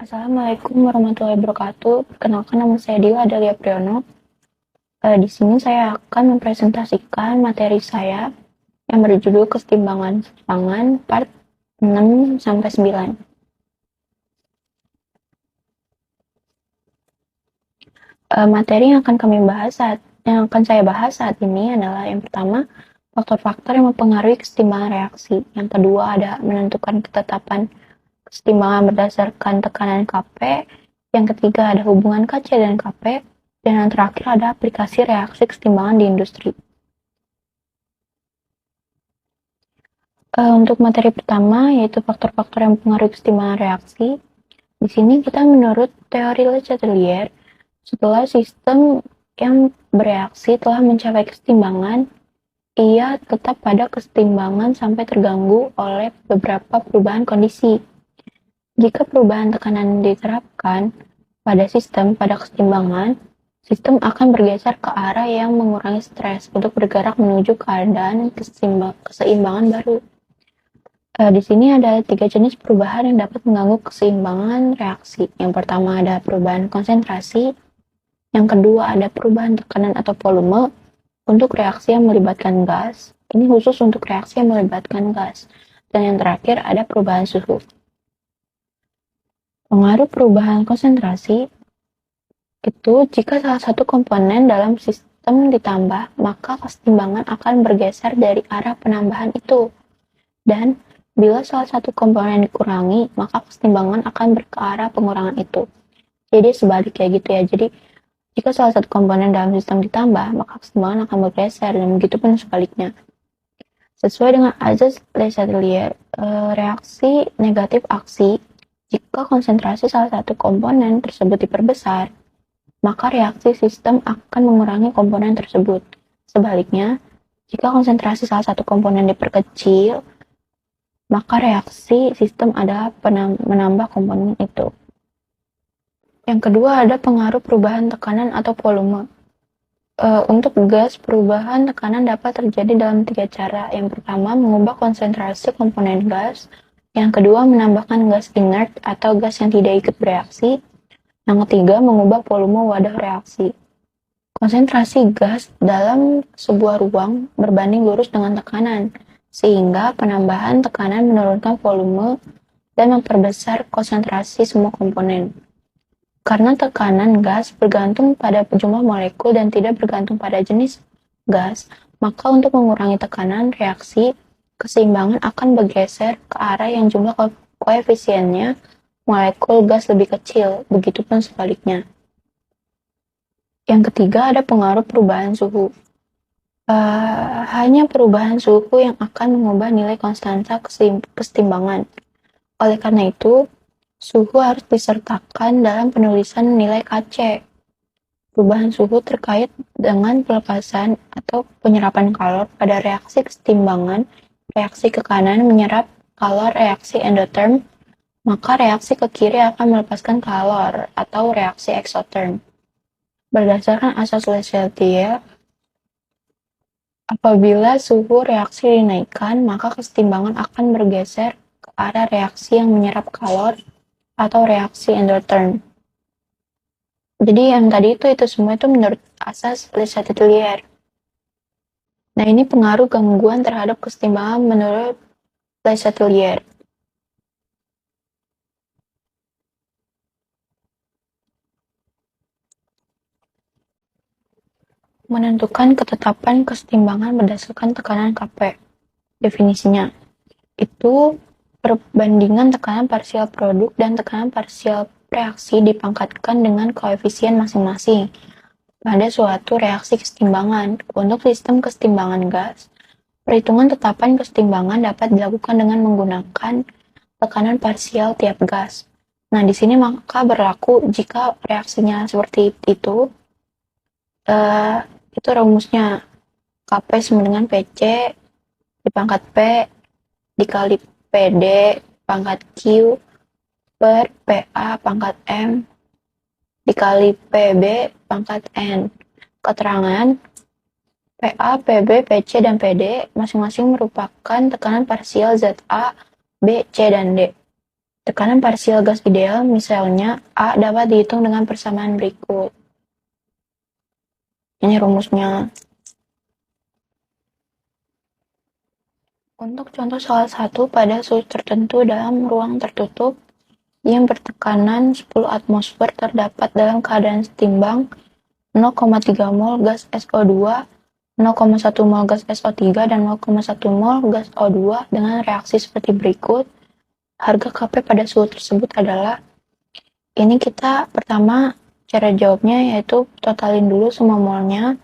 Assalamualaikum warahmatullahi wabarakatuh. Perkenalkan nama saya Dila Adalia Priyono. Di sini saya akan mempresentasikan materi saya yang berjudul Kesetimbangan Pangan part 6 sampai 9. Materi yang akan saya bahas saat ini adalah yang pertama, faktor-faktor yang mempengaruhi kesetimbangan reaksi. Yang kedua ada menentukan ketetapan kesetimbangan berdasarkan tekanan Kp. Yang ketiga ada hubungan Kc dan Kp. Dan yang terakhir ada aplikasi reaksi kesetimbangan di industri. Untuk materi pertama yaitu faktor-faktor yang mempengaruhi kesetimbangan reaksi. Di sini kita menurut teori Le Chatelier, setelah sistem yang bereaksi telah mencapai kesetimbangan, ia tetap pada kesetimbangan sampai terganggu oleh beberapa perubahan kondisi. Jika perubahan tekanan diterapkan pada sistem pada kesetimbangan, sistem akan bergeser ke arah yang mengurangi stres untuk bergerak menuju keadaan keseimbangan baru. Di sini ada 3 jenis perubahan yang dapat mengganggu keseimbangan reaksi. Yang pertama ada perubahan konsentrasi, yang kedua ada perubahan tekanan atau volume untuk reaksi yang melibatkan gas. Ini khusus untuk reaksi yang melibatkan gas. Dan yang terakhir ada perubahan suhu. Pengaruh perubahan konsentrasi itu jika salah satu komponen dalam sistem ditambah, maka keseimbangan akan bergeser dari arah penambahan itu. Dan bila salah satu komponen dikurangi, maka keseimbangan akan ke arah pengurangan itu. Jadi sebaliknya gitu ya. Jadi jika salah satu komponen dalam sistem ditambah, maka keseimbangan akan bergeser, dan begitu pun sebaliknya. Sesuai dengan azas Le Chatelier, reaksi negatif aksi, jika konsentrasi salah satu komponen tersebut diperbesar, maka reaksi sistem akan mengurangi komponen tersebut. Sebaliknya, jika konsentrasi salah satu komponen diperkecil, maka reaksi sistem adalah menambah komponen itu. Yang kedua ada pengaruh perubahan tekanan atau volume. Untuk gas, perubahan tekanan dapat terjadi dalam 3 cara. Yang pertama, mengubah konsentrasi komponen gas. Yang kedua, menambahkan gas inert atau gas yang tidak ikut bereaksi. Yang ketiga, mengubah volume wadah reaksi. Konsentrasi gas dalam sebuah ruang berbanding lurus dengan tekanan, sehingga penambahan tekanan menurunkan volume dan memperbesar konsentrasi semua komponen. Karena tekanan gas bergantung pada jumlah molekul dan tidak bergantung pada jenis gas, maka untuk mengurangi tekanan reaksi, keseimbangan akan bergeser ke arah yang jumlah koefisiennya molekul gas lebih kecil, begitupun sebaliknya. Yang ketiga ada pengaruh perubahan suhu. Hanya perubahan suhu yang akan mengubah nilai konstanta keseimbangan. Oleh karena itu, suhu harus disertakan dalam penulisan nilai Kc. Perubahan suhu terkait dengan pelepasan atau penyerapan kalor pada reaksi keseimbangan, reaksi ke kanan menyerap kalor reaksi endotherm, maka reaksi ke kiri akan melepaskan kalor atau reaksi exotherm. Berdasarkan asas Le Chatelier, apabila suhu reaksi dinaikkan, maka keseimbangan akan bergeser ke arah reaksi yang menyerap kalor atau reaksi endotherm. Jadi yang tadi itu semua itu menurut asas Le Chatelier. Nah, ini pengaruh gangguan terhadap keseimbangan menurut Le Chatelier. Menentukan ketetapan keseimbangan berdasarkan tekanan Kp. Definisinya, itu perbandingan tekanan parsial produk dan tekanan parsial reaksi dipangkatkan dengan koefisien masing-masing pada suatu reaksi keseimbangan. Untuk sistem keseimbangan gas, perhitungan tetapan keseimbangan dapat dilakukan dengan menggunakan tekanan parsial tiap gas. Nah, di sini maka berlaku jika reaksinya seperti itu, itu rumusnya Kp sama dengan Pc dipangkat P dikali PD pangkat Q per PA pangkat M dikali PB pangkat N. Keterangan PA, PB, PC, dan PD masing-masing merupakan tekanan parsial ZA, B, C, dan D. Tekanan parsial gas ideal, misalnya A, dapat dihitung dengan persamaan berikut. Ini rumusnya. Untuk contoh soal 1, pada suhu tertentu dalam ruang tertutup yang bertekanan 10 atmosfer terdapat dalam keadaan setimbang 0,3 mol gas SO2, 0,1 mol gas SO3, dan 0,1 mol gas O2 dengan reaksi seperti berikut. Harga Kp pada suhu tersebut adalah, ini kita pertama cara jawabnya yaitu totalin dulu semua molnya,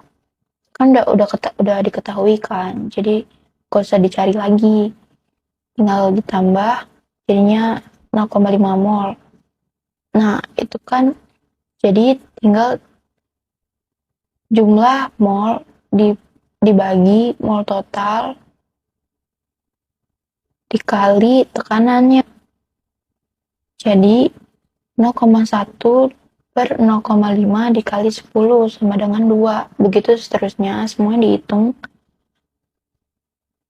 kan udah diketahui kan, jadi gak usah dicari lagi, tinggal ditambah jadinya 0,5 mol. Nah itu kan jadi tinggal jumlah mol dibagi mol total dikali tekanannya, jadi 0,1 per 0,5 dikali 10 sama dengan 2. Begitu seterusnya, semua dihitung.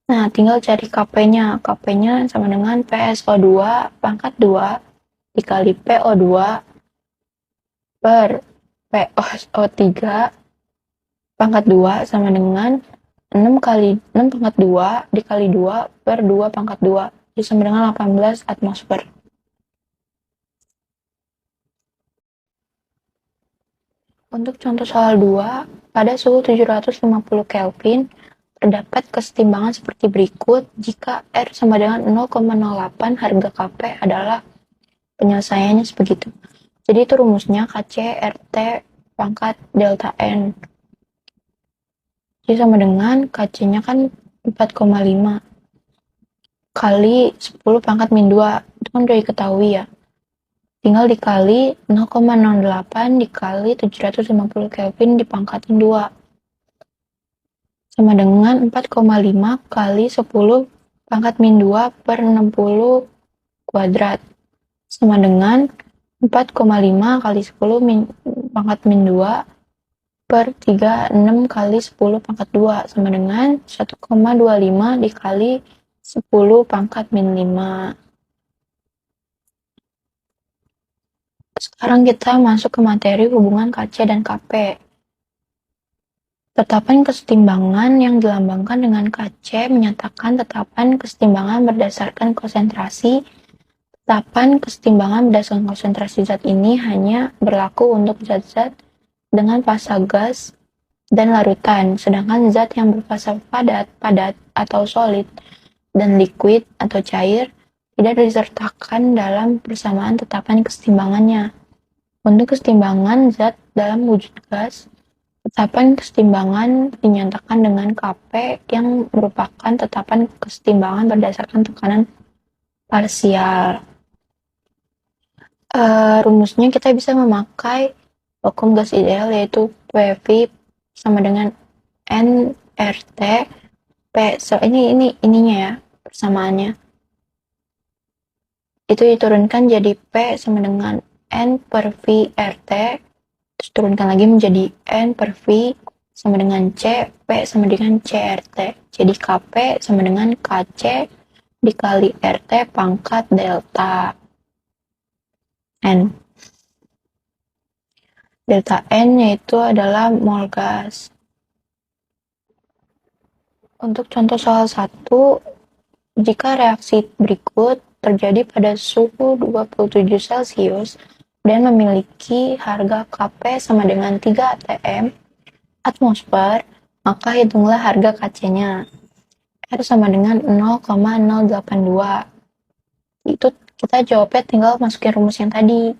Nah, tinggal cari Kp-nya. Kp-nya sama dengan PSO2 pangkat 2 dikali PO2 per POO3 pangkat 2 sama dengan 6 pangkat 2 dikali 2 per 2 pangkat 2. Jadi sama dengan 18 atmosfer. Untuk contoh soal 2, pada suhu 750 Kelvin, terdapat kesetimbangan seperti berikut. Jika R sama dengan 0,08, harga Kp adalah, penyelesaiannya sebegitu. Jadi itu rumusnya Kc RT pangkat delta N. Jadi sama dengan Kc-nya kan 4,5 kali 10 pangkat min 2. Itu kan udah diketahui ya. Tinggal dikali 0,08 dikali 750 Kelvin dipangkatin 2. Sama dengan 4,5 kali 10 pangkat min 2 per 60 kuadrat. Sama dengan 4,5 kali 10 pangkat min 2 per 36 kali 10 pangkat 2. Sama dengan 1,25 dikali 10 pangkat min 5. Sekarang kita masuk ke materi hubungan Kc dan Kp. Tetapan kesetimbangan yang dilambangkan dengan Kc menyatakan tetapan kesetimbangan berdasarkan konsentrasi. Tetapan kesetimbangan berdasarkan konsentrasi zat ini hanya berlaku untuk zat-zat dengan fasa gas dan larutan, sedangkan zat yang berfasa padat atau solid, dan liquid atau cair tidak disertakan dalam persamaan tetapan kesetimbangannya. Untuk kesetimbangan zat dalam wujud gas, tetapan kesetimbangan dinyatakan dengan Kp yang merupakan tetapan kesetimbangan berdasarkan tekanan parsial. Rumusnya kita bisa memakai vakum gas ideal, yaitu PV sama dengan nRT P. Ininya ya persamaannya. Itu diturunkan jadi P sama dengan N per V RT, terus turunkan lagi menjadi N per V sama dengan C, P sama dengan CRT. Jadi Kp sama dengan Kc dikali RT pangkat delta N. Delta N yaitu adalah mol gas. Untuk contoh soal 1, jika reaksi berikut terjadi pada suhu 27 Celcius dan memiliki harga Kp sama dengan 3 atm atmosfer, maka hitunglah harga Kc-nya. R sama dengan 0,082. Itu kita jawabnya tinggal masukin rumus yang tadi.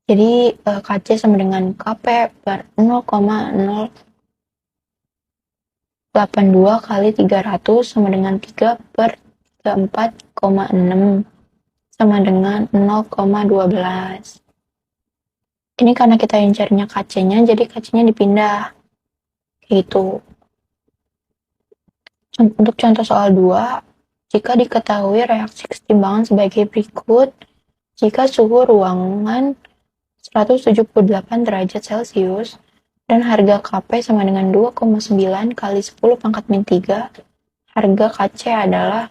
Jadi Kc sama dengan Kp per 0,082 kali 300 sama dengan 3 per 34,6 sama dengan 0,12. Ini karena kita yang carinya Kc-nya, jadi Kc-nya dipindah. Gitu. Untuk contoh soal 2, jika diketahui reaksi kesetimbangan sebagai berikut, jika suhu ruangan 178 derajat Celcius dan harga Kp sama dengan 2,9 kali 10 pangkat min 3, harga Kc adalah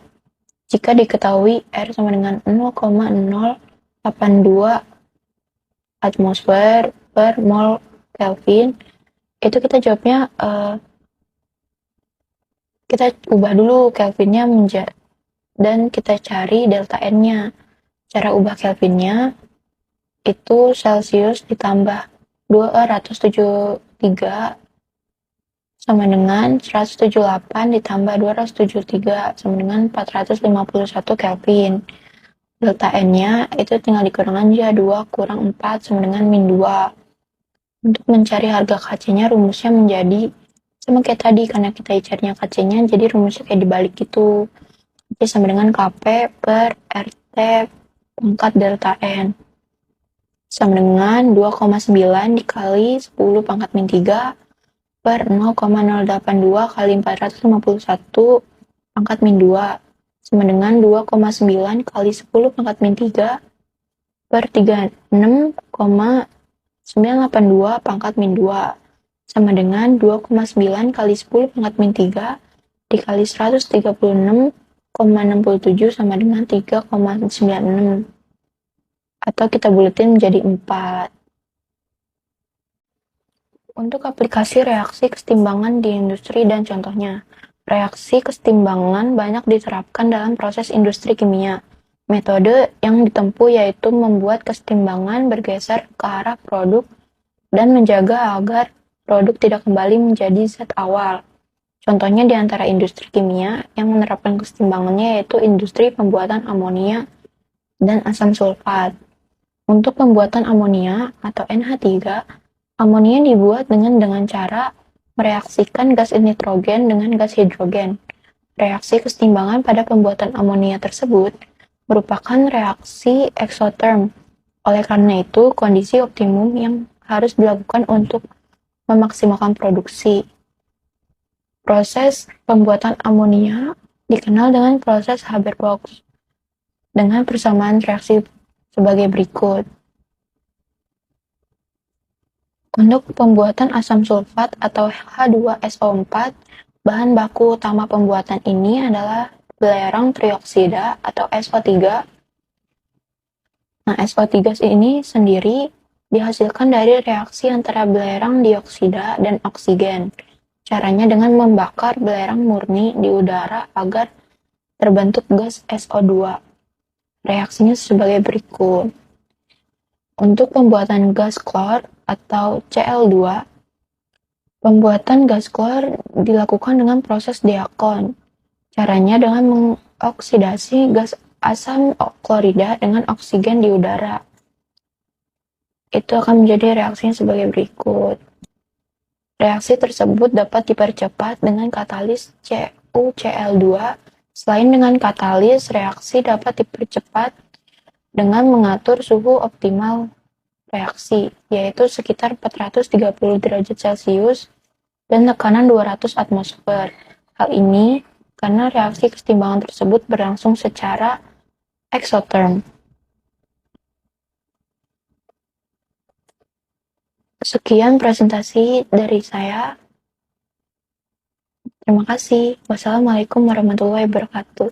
Jika diketahui R sama dengan 0,082 atmosfer per mol Kelvin, itu kita jawabnya kita ubah dulu Kelvinnya dan kita cari delta N-nya. Cara ubah Kelvinnya itu Celsius ditambah 273 sama dengan 178 ditambah 273 sama dengan 451 Kelvin. Delta N-nya itu tinggal dikurangkan aja, 2 kurang 4 sama dengan min 2. Untuk mencari harga KC-nya rumusnya menjadi sama kayak tadi, karena kita carinya KC-nya, jadi rumusnya kayak dibalik gitu. KC sama dengan KP per RT pangkat delta N. Sama dengan 2,9 dikali 10 pangkat min 3 per 0,082 kali 451 pangkat min 2 sama dengan 2,9 kali 10 pangkat min 3 per 36,982 pangkat min 2 sama dengan 2,9 kali 10 pangkat min 3 dikali 136,67 sama dengan 3,96, atau kita buletin menjadi 4. Untuk aplikasi reaksi kesetimbangan di industri dan contohnya, reaksi kesetimbangan banyak diterapkan dalam proses industri kimia. Metode yang ditempuh yaitu membuat kesetimbangan bergeser ke arah produk dan menjaga agar produk tidak kembali menjadi zat awal. Contohnya di antara industri kimia yang menerapkan kesetimbangannya yaitu industri pembuatan amonia dan asam sulfat. Untuk pembuatan amonia atau NH3, amonia dibuat dengan cara mereaksikan gas nitrogen dengan gas hidrogen. Reaksi kesetimbangan pada pembuatan amonia tersebut merupakan reaksi eksoterm. Oleh karena itu, kondisi optimum yang harus dilakukan untuk memaksimalkan produksi. Proses pembuatan amonia dikenal dengan proses Haber-Bosch dengan persamaan reaksi sebagai berikut. Untuk pembuatan asam sulfat atau H2SO4, bahan baku utama pembuatan ini adalah belerang trioksida atau SO3. Nah, SO3 ini sendiri dihasilkan dari reaksi antara belerang dioksida dan oksigen. Caranya dengan membakar belerang murni di udara agar terbentuk gas SO2. Reaksinya sebagai berikut. Untuk pembuatan gas klor atau Cl2, pembuatan gas klor dilakukan dengan proses diakon. Caranya dengan mengoksidasi gas asam klorida dengan oksigen di udara. Itu akan menjadi reaksinya sebagai berikut. Reaksi tersebut dapat dipercepat dengan katalis CuCl2. Selain dengan katalis, reaksi dapat dipercepat dengan mengatur suhu optimal reaksi, yaitu sekitar 430 derajat Celcius dan tekanan 200 atmosfer. Hal ini karena reaksi kesetimbangan tersebut berlangsung secara eksoterm. Sekian presentasi dari saya. Terima kasih. Wassalamualaikum warahmatullahi wabarakatuh.